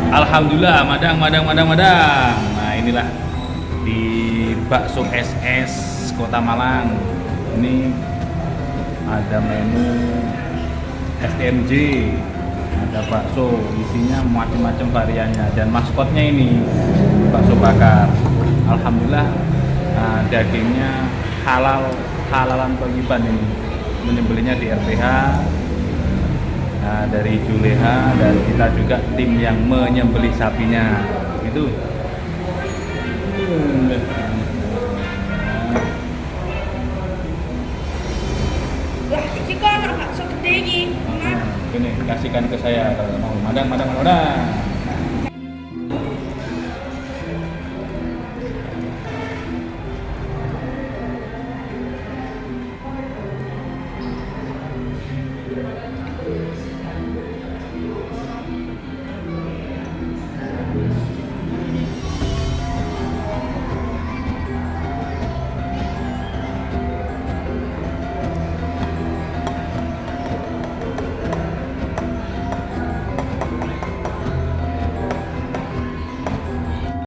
Alhamdulillah, madang. Nah, inilah di Bakso SS Kota Malang. Ini ada menu STMJ, ada bakso, isinya macam-macam variannya, dan maskotnya ini bakso bakar. Alhamdulillah, dagingnya halalan thayyiban ini. Menyembelihnya di RPH. Dari Juleha, dan kita juga tim yang menyembelih sapinya itu. Lah, ini kok anak bakso gede ini. Ini kasihkan ke saya kalau mau. Madang.